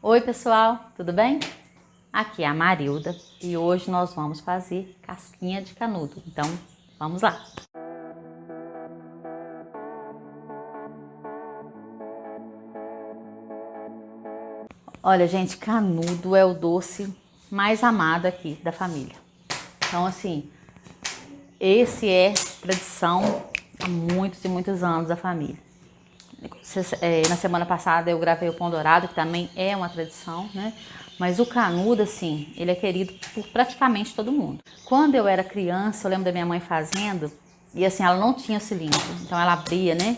Oi pessoal, tudo bem? Aqui é a Marilda e hoje nós vamos fazer casquinha de canudo, então vamos lá! Olha gente, canudo é o doce mais amado aqui da família, então assim, esse é tradição há muitos e muitos anos da família. Na semana passada eu gravei o pão dourado, que também é uma tradição, né? Mas o canudo, assim, ele é querido por praticamente todo mundo. Quando eu era criança, eu lembro da minha mãe fazendo, e assim, ela não tinha cilindro, então ela abria, né?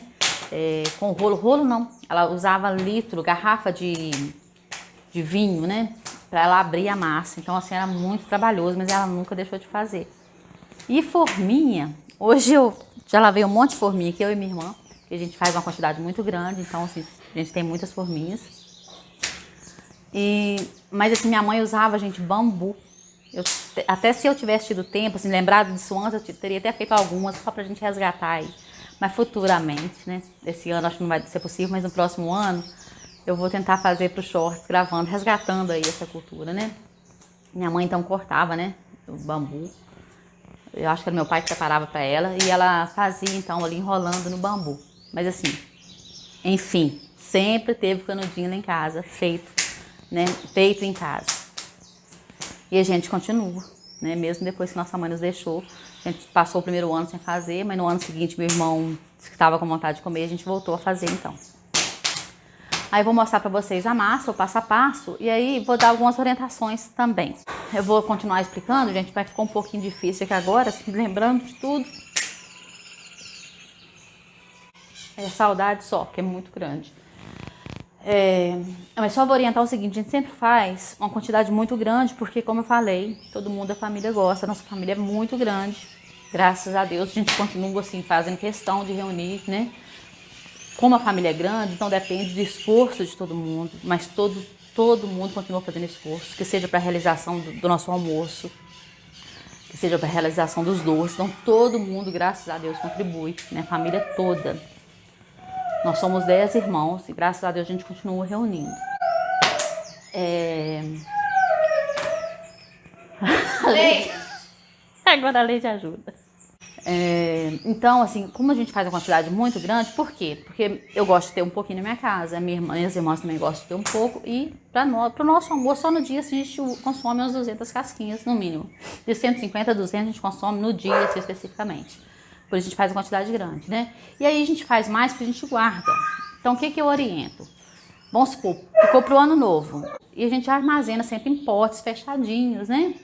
Com rolo não, ela usava litro, garrafa de vinho, né? Pra ela abrir a massa, então assim, era muito trabalhoso, mas ela nunca deixou de fazer. E forminha, hoje eu já lavei um monte de forminha aqui, eu e minha irmã, que a gente faz uma quantidade muito grande, então assim, a gente tem muitas forminhas. Mas assim, minha mãe usava, gente, bambu. Até se eu tivesse tido tempo, assim, lembrado disso antes, eu teria até feito algumas só pra gente resgatar aí. Mas futuramente, né? Esse ano acho que não vai ser possível, mas no próximo ano eu vou tentar fazer pro shorts, gravando, resgatando aí essa cultura, né? Minha mãe então cortava, né? O bambu. Eu acho que era meu pai que preparava para ela e ela fazia então ali enrolando no bambu. Mas assim, enfim, sempre teve canudinho lá em casa, feito, né? Feito em casa. E a gente continua, né? Mesmo depois que nossa mãe nos deixou. A gente passou o primeiro ano sem fazer, mas no ano seguinte meu irmão estava com vontade de comer, a gente voltou a fazer então. Aí eu vou mostrar para vocês a massa, o passo a passo, e aí vou dar algumas orientações também. Eu vou continuar explicando, gente, vai ficar um pouquinho difícil aqui agora, assim, lembrando de tudo. É saudade só, que é muito grande. Mas só vou orientar o seguinte, a gente sempre faz uma quantidade muito grande, porque como eu falei, todo mundo da família gosta, nossa família é muito grande. Graças a Deus, a gente continua assim, fazendo questão de reunir, né? Como a família é grande, então depende do esforço de todo mundo, mas todo mundo continua fazendo esforço, que seja para a realização do nosso almoço, que seja para a realização dos doces. Então todo mundo, graças a Deus, contribui, né? A família toda. Nós somos 10 irmãos e graças a Deus a gente continua reunindo. Agora a lei de ajuda. Então, assim, como a gente faz uma quantidade muito grande, por quê? Porque eu gosto de ter um pouquinho na minha casa, minhas irmãs também gostam de ter um pouco, e para o nosso almoço, só no dia, assim, a gente consome umas 200 casquinhas, no mínimo. De 150 a 200 a gente consome no dia, assim, especificamente. Por isso a gente faz uma quantidade grande, né? E aí a gente faz mais porque a gente guarda. Então, o que eu oriento? Vamos supor, ficou pro ano novo, e a gente armazena sempre em potes fechadinhos, né?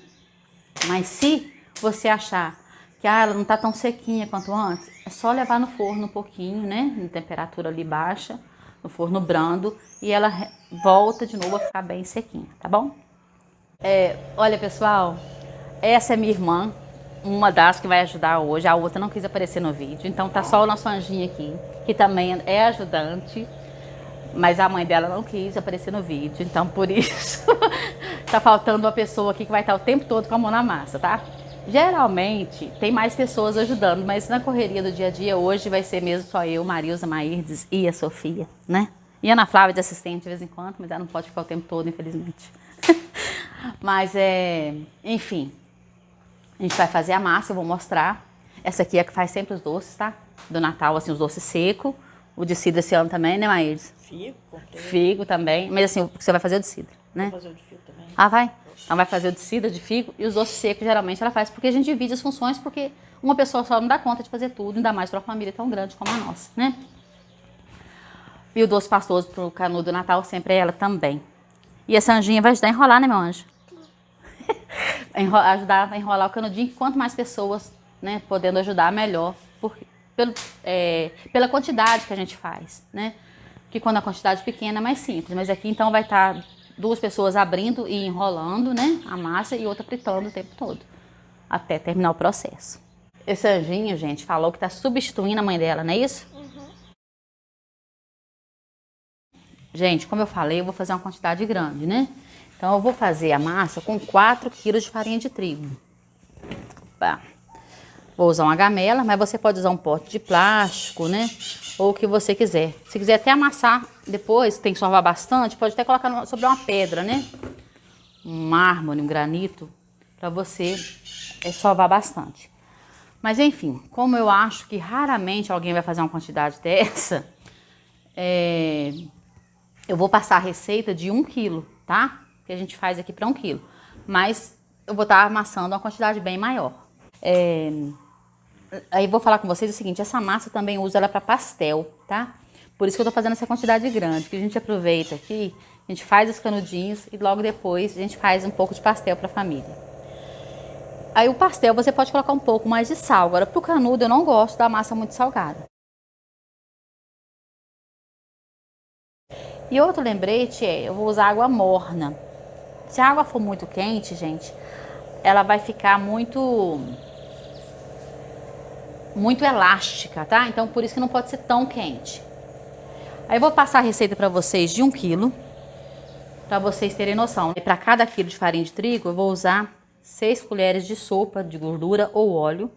Mas se você achar que ela não tá tão sequinha quanto antes, é só levar no forno um pouquinho, né? Em temperatura ali baixa, no forno brando, e ela volta de novo a ficar bem sequinha, tá bom? Olha pessoal, essa é minha irmã, uma das que vai ajudar hoje, a outra não quis aparecer no vídeo, então tá só o nosso anjinho aqui, que também é ajudante, mas a mãe dela não quis aparecer no vídeo, então por isso tá faltando uma pessoa aqui que vai estar o tempo todo com a mão na massa, tá? Geralmente tem mais pessoas ajudando, mas na correria do dia a dia hoje vai ser mesmo só eu, Marilza, Mairdes e a Sofia, né? E a Ana Flávia de assistente de vez em quando, mas ela não pode ficar o tempo todo, infelizmente. Mas enfim, a gente vai fazer a massa, eu vou mostrar. Essa aqui é a que faz sempre os doces, tá? Do Natal, assim, os doces secos. O de cidra esse ano também, né, Mairdes? Figo também, mas assim, você vai fazer o de cidra, né? Vou fazer o de figo também. Ah, vai? Então vai fazer o de cidra, de figo, e os doces secos geralmente ela faz, porque a gente divide as funções, porque uma pessoa só não dá conta de fazer tudo, ainda mais para uma família tão grande como a nossa, né? E o doce pastoso pro canudo do Natal sempre é ela também. E essa anjinha vai ajudar a enrolar, né, meu anjo? Ajudar a enrolar o canudinho, que quanto mais pessoas, né, podendo ajudar, melhor, pela quantidade que a gente faz, né? Que quando a quantidade é pequena é mais simples, mas aqui então vai estar duas pessoas abrindo e enrolando, né, a massa e outra fritando o tempo todo, até terminar o processo. Esse anjinho, gente, falou que tá substituindo a mãe dela, não é isso? Uhum. Gente, como eu falei, eu vou fazer uma quantidade grande, né? Então eu vou fazer a massa com 4 kg de farinha de trigo. Opa. Vou usar uma gamela, mas você pode usar um pote de plástico, né? Ou o que você quiser. Se quiser até amassar depois, tem que sovar bastante, pode até colocar sobre uma pedra, né? Um mármore, um granito, para você sovar bastante. Mas enfim, como eu acho que raramente alguém vai fazer uma quantidade dessa, eu vou passar a receita de 1 quilo, tá? Que a gente faz aqui para 1 quilo. Mas eu vou estar amassando uma quantidade bem maior. Aí vou falar com vocês o seguinte, essa massa também usa ela para pastel, tá? Por isso que eu tô fazendo essa quantidade grande, que a gente aproveita aqui, a gente faz os canudinhos e logo depois a gente faz um pouco de pastel para a família. Aí o pastel você pode colocar um pouco mais de sal. Agora pro canudo eu não gosto da massa muito salgada. E outro lembrete eu vou usar água morna. Se a água for muito quente, gente, ela vai ficar muito elástica, tá? Então por isso que não pode ser tão quente. Aí eu vou passar a receita para vocês de 1 quilo, para vocês terem noção. E para cada quilo de farinha de trigo eu vou usar 6 colheres de sopa de gordura ou óleo.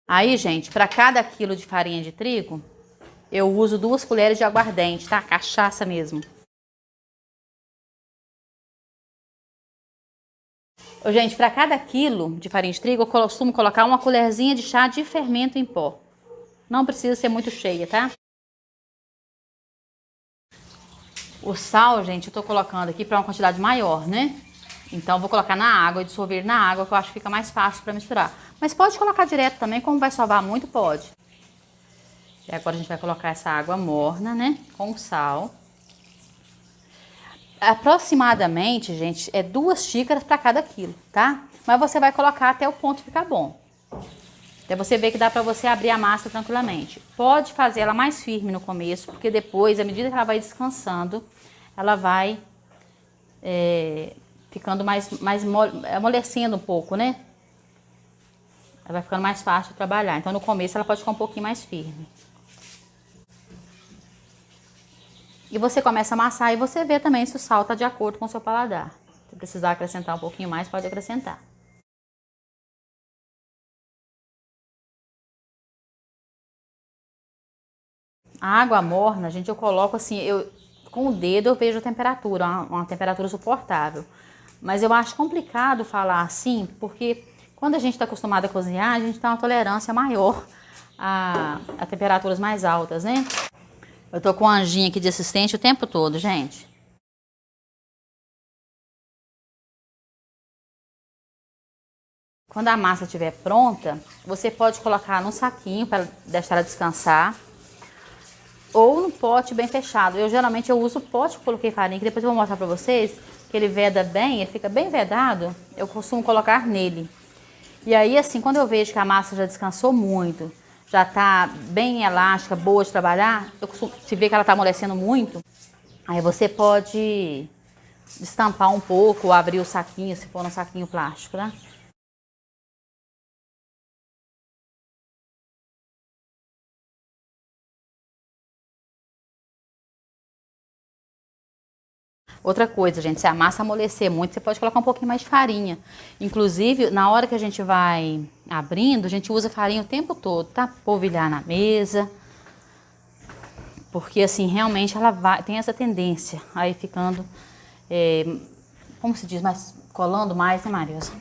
Aí, gente, para cada quilo de farinha de trigo, eu uso 2 colheres de aguardente, tá? Cachaça mesmo. Gente, para cada quilo de farinha de trigo, eu costumo colocar 1 colherzinha de chá de fermento em pó. Não precisa ser muito cheia, tá? O sal, gente, eu tô colocando aqui para uma quantidade maior, né? Então, eu vou colocar na água e dissolver na água, que eu acho que fica mais fácil para misturar. Mas pode colocar direto também, como vai sovar muito, pode. E agora a gente vai colocar essa água morna, né? Com sal. Aproximadamente, gente, 2 xícaras para cada quilo, tá? Mas você vai colocar até o ponto ficar bom. Até você ver que dá para você abrir a massa tranquilamente. Pode fazer ela mais firme no começo, porque depois, à medida que ela vai descansando, ela vai ficando amolecendo um pouco, né? Ela vai ficando mais fácil de trabalhar. Então, no começo, ela pode ficar um pouquinho mais firme. E você começa a amassar e você vê também se o sal está de acordo com o seu paladar. Se precisar acrescentar um pouquinho mais, pode acrescentar. A água morna, gente, eu coloco assim, com o dedo eu vejo a temperatura, uma temperatura suportável. Mas eu acho complicado falar assim, porque quando a gente está acostumado a cozinhar, a gente tem uma tolerância maior a temperaturas mais altas, né? Eu tô com a anjinha aqui de assistente o tempo todo, gente. Quando a massa estiver pronta, você pode colocar num saquinho para deixar ela descansar. Ou num pote bem fechado. Geralmente eu uso o pote que coloquei farinha, que depois eu vou mostrar pra vocês, que ele veda bem, ele fica bem vedado, eu costumo colocar nele. E aí assim, quando eu vejo que a massa já descansou muito, já tá bem elástica, boa de trabalhar, eu costumo, se vê que ela tá amolecendo muito, aí você pode destampar um pouco, ou abrir o saquinho, se for um saquinho plástico, tá? Outra coisa, gente, se a massa amolecer muito, você pode colocar um pouquinho mais de farinha. Inclusive, na hora que a gente vai abrindo, a gente usa farinha o tempo todo, tá? Polvilhar na mesa. Porque, assim, realmente ela tem essa tendência aí ficando, como se diz, mais colando mais, né, Mariosa?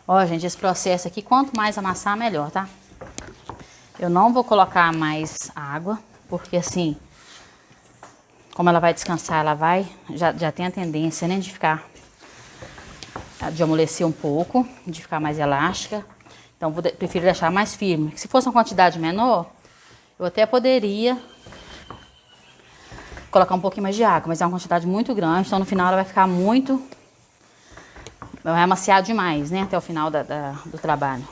Ó, gente, esse processo aqui, quanto mais amassar, melhor, tá? Eu não vou colocar mais água, porque assim, como ela vai descansar, ela já tem a tendência, né, de amolecer um pouco, de ficar mais elástica. Então, prefiro deixar mais firme. Se fosse uma quantidade menor, eu até poderia colocar um pouquinho mais de água, mas é uma quantidade muito grande, então no final ela vai ficar vai amaciar demais, né, até o final do trabalho.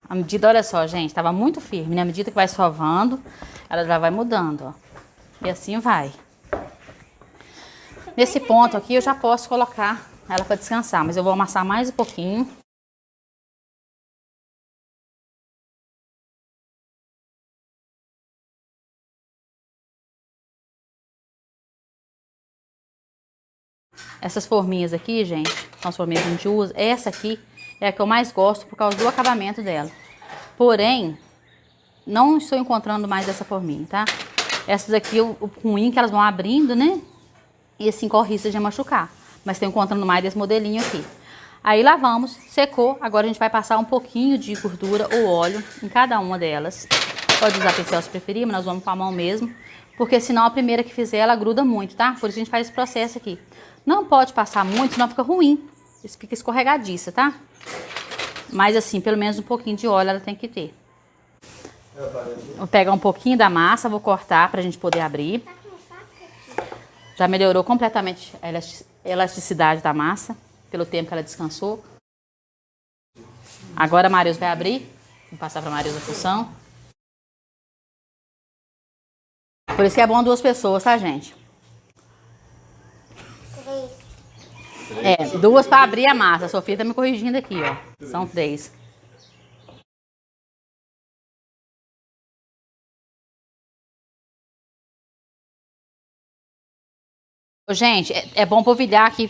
A medida, olha só, gente, estava muito firme, né? À medida que vai sovando, ela já vai mudando, ó. E assim vai. Nesse ponto aqui, eu já posso colocar ela para descansar, mas eu vou amassar mais um pouquinho. Essas forminhas aqui, gente, são as forminhas que a gente usa. Essa aqui é a que eu mais gosto por causa do acabamento dela. Porém, não estou encontrando mais essa forminha, tá? Essas aqui, o ruim é que elas vão abrindo, né? E assim corre risco de machucar. Mas estou encontrando mais desse modelinho aqui. Aí lavamos, secou. Agora a gente vai passar um pouquinho de gordura ou óleo em cada uma delas. Pode usar pincel se preferir, mas nós vamos com a mão mesmo. Porque senão a primeira que fizer, ela gruda muito, tá? Por isso a gente faz esse processo aqui. Não pode passar muito, senão fica ruim. Isso fica escorregadiça, tá? Mas assim, pelo menos um pouquinho de óleo ela tem que ter. Vou pegar um pouquinho da massa, vou cortar pra gente poder abrir. Já melhorou completamente a elasticidade da massa, pelo tempo que ela descansou. Agora a Marilza vai abrir. Vou passar pra Marilza a função. Por isso que é bom 2 pessoas, tá, gente? 2 para abrir a massa. A Sofia tá me corrigindo aqui, ó. São 3. Gente, é bom polvilhar aqui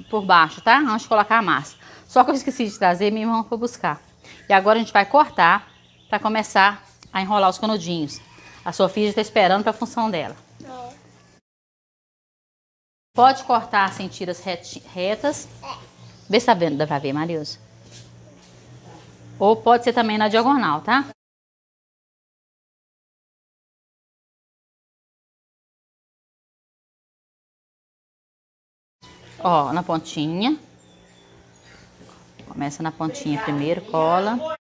por baixo, tá? Antes de colocar a massa. Só que eu esqueci de trazer, minha irmã foi buscar. E agora a gente vai cortar para começar a enrolar os canudinhos. A Sofia já está esperando para a função dela. Pode cortar assim, tiras retas. Vê se tá vendo, dá pra ver, Marilza. Ou pode ser também na diagonal, tá? Ó, na pontinha. Começa na pontinha primeiro, cola.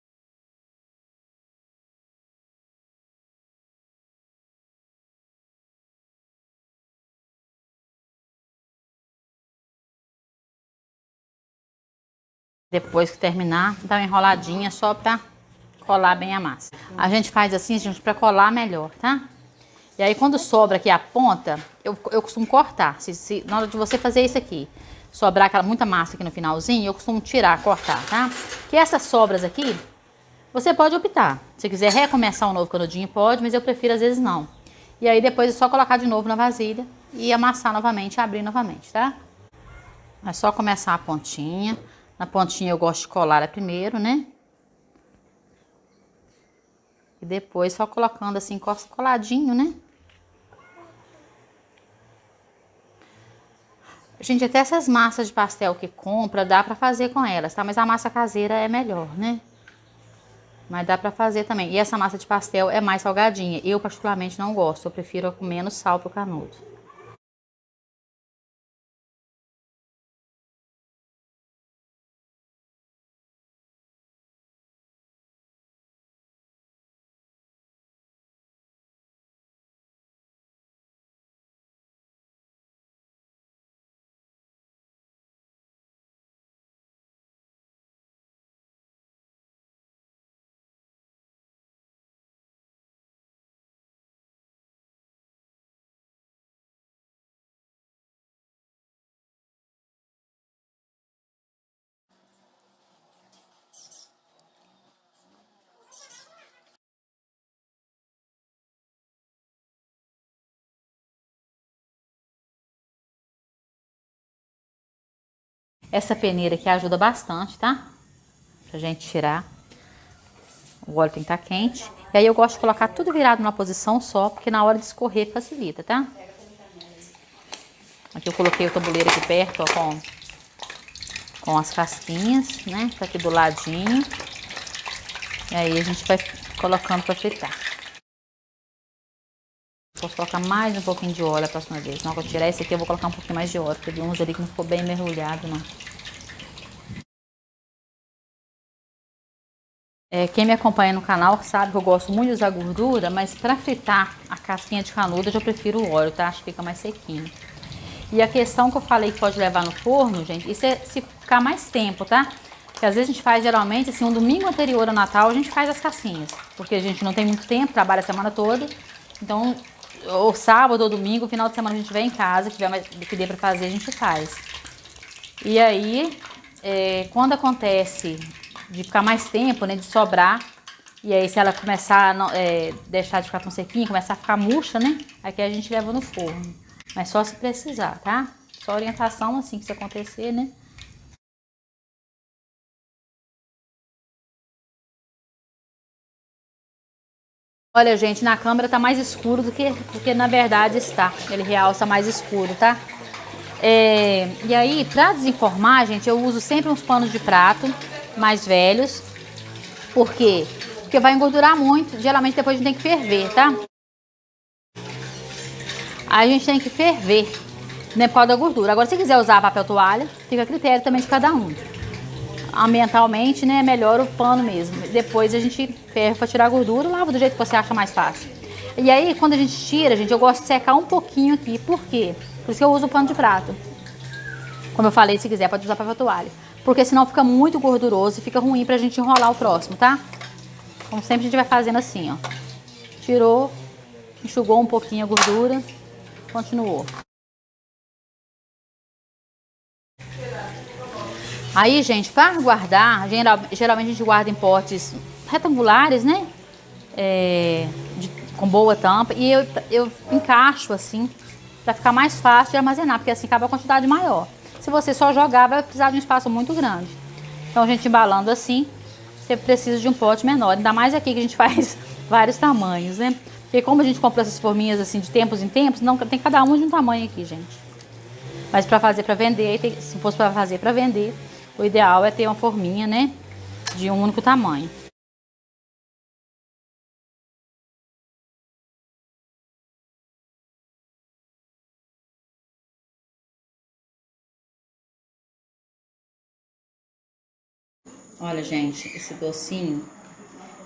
Depois que terminar, dá uma enroladinha só pra colar bem a massa. A gente faz assim, gente, pra colar melhor, tá? E aí quando sobra aqui a ponta, eu costumo cortar. Na hora de você fazer isso aqui, sobrar aquela muita massa aqui no finalzinho, eu costumo tirar, cortar, tá? Que essas sobras aqui, você pode optar. Se quiser recomeçar um novo canudinho, pode, mas eu prefiro às vezes não. E aí depois é só colocar de novo na vasilha e amassar novamente, abrir novamente, tá? É só começar a pontinha. Na pontinha eu gosto de colar ela primeiro, né? E depois só colocando assim, coladinho, né? Gente, até essas massas de pastel que compra, dá pra fazer com elas, tá? Mas a massa caseira é melhor, né? Mas dá pra fazer também. E essa massa de pastel é mais salgadinha. Eu particularmente não gosto, eu prefiro com menos sal pro canudo. Essa peneira aqui ajuda bastante, tá? Pra gente tirar. O óleo tem que estar quente. E aí eu gosto de colocar tudo virado numa posição só, porque na hora de escorrer facilita, tá? Aqui eu coloquei o tabuleiro aqui perto, ó, com as casquinhas, né? Tá aqui do ladinho. E aí a gente vai colocando pra fritar. Posso colocar mais um pouquinho de óleo a próxima vez. Na hora que eu tirar esse aqui, eu vou colocar um pouquinho mais de óleo, porque tem uns ali que não ficou bem mergulhado, não. Quem me acompanha no canal sabe que eu gosto muito de usar gordura, mas para fritar a casquinha de canudo eu prefiro o óleo, tá? Acho que fica mais sequinho. E a questão que eu falei que pode levar no forno, gente, isso é se ficar mais tempo, tá? Porque às vezes a gente faz geralmente, assim, um domingo anterior ao Natal a gente faz as casquinhas. Porque a gente não tem muito tempo, trabalha a semana toda. Então, ou sábado ou domingo, final de semana a gente vem em casa, que tiver mais que dê pra fazer, a gente faz. E aí, quando acontece de ficar mais tempo, né, de sobrar, e aí se ela começar a deixar de ficar tão sequinha, começar a ficar murcha, né, aqui a gente leva no forno, mas só se precisar, tá? Só orientação assim que se acontecer, né? Olha, gente, na câmera tá mais escuro do que na verdade está. Ele real está mais escuro, tá? E aí, pra desenformar, gente, eu uso sempre uns panos de prato mais velhos. Por quê? Porque vai engordurar muito. Geralmente depois a gente tem que ferver, tá? Aí a gente tem que ferver, né, por causa da gordura. Agora, se quiser usar papel toalha, fica a critério também de cada um. Ambientalmente, né, é melhor o pano mesmo. Depois a gente ferve para tirar a gordura, lava do jeito que você acha mais fácil. E aí, quando a gente tira, gente, eu gosto de secar um pouquinho aqui. Por quê? Por isso que eu uso o pano de prato. Como eu falei, se quiser pode usar papel toalha. Porque senão fica muito gorduroso e fica ruim pra gente enrolar o próximo, tá? Como sempre a gente vai fazendo assim, ó. Tirou, enxugou um pouquinho a gordura, continuou. Aí, gente, para guardar, geralmente a gente guarda em potes retangulares, né? Com boa tampa. E eu encaixo assim, para ficar mais fácil de armazenar, porque assim acaba a quantidade maior. Se você só jogar, vai precisar de um espaço muito grande. Então, a gente embalando assim, você precisa de um pote menor. Ainda mais aqui que a gente faz vários tamanhos, né? Porque como a gente comprou essas forminhas assim de tempos em tempos, não tem cada uma de um tamanho aqui, gente. Mas para fazer para vender, se fosse para fazer para vender, o ideal é ter uma forminha, né, de um único tamanho. Olha, gente, esse docinho,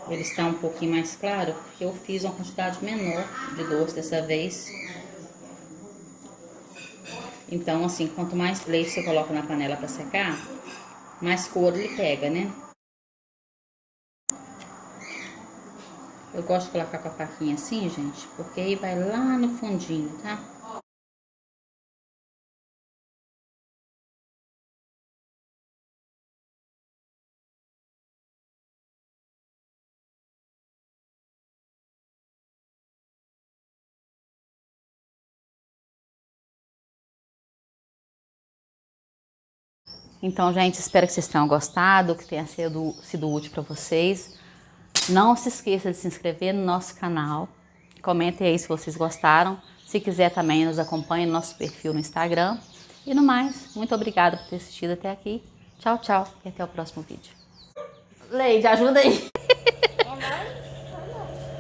ele está um pouquinho mais claro, porque eu fiz uma quantidade menor de doce dessa vez. Então, assim, quanto mais leite você coloca na panela para secar, mais cor ele pega, né? Eu gosto de colocar com a faquinha assim, gente, porque aí vai lá no fundinho, tá? Então, gente, espero que vocês tenham gostado, que tenha sido útil para vocês. Não se esqueça de se inscrever no nosso canal. Comentem aí se vocês gostaram. Se quiser também, nos acompanhe no nosso perfil no Instagram. E no mais, muito obrigada por ter assistido até aqui. Tchau, tchau e até o próximo vídeo. Leide, ajuda aí.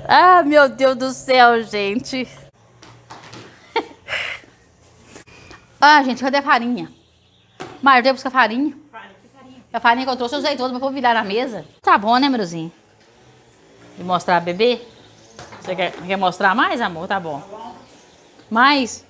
Ah, meu Deus do céu, gente. Ah, gente, cadê a farinha? Mário, veio buscar farinha. A farinha que eu trouxe eu usei toda, mas vou virar na mesa. Tá bom, né, Meruzinho? E mostrar a bebê? Você quer mostrar mais, amor? Tá bom. Mais?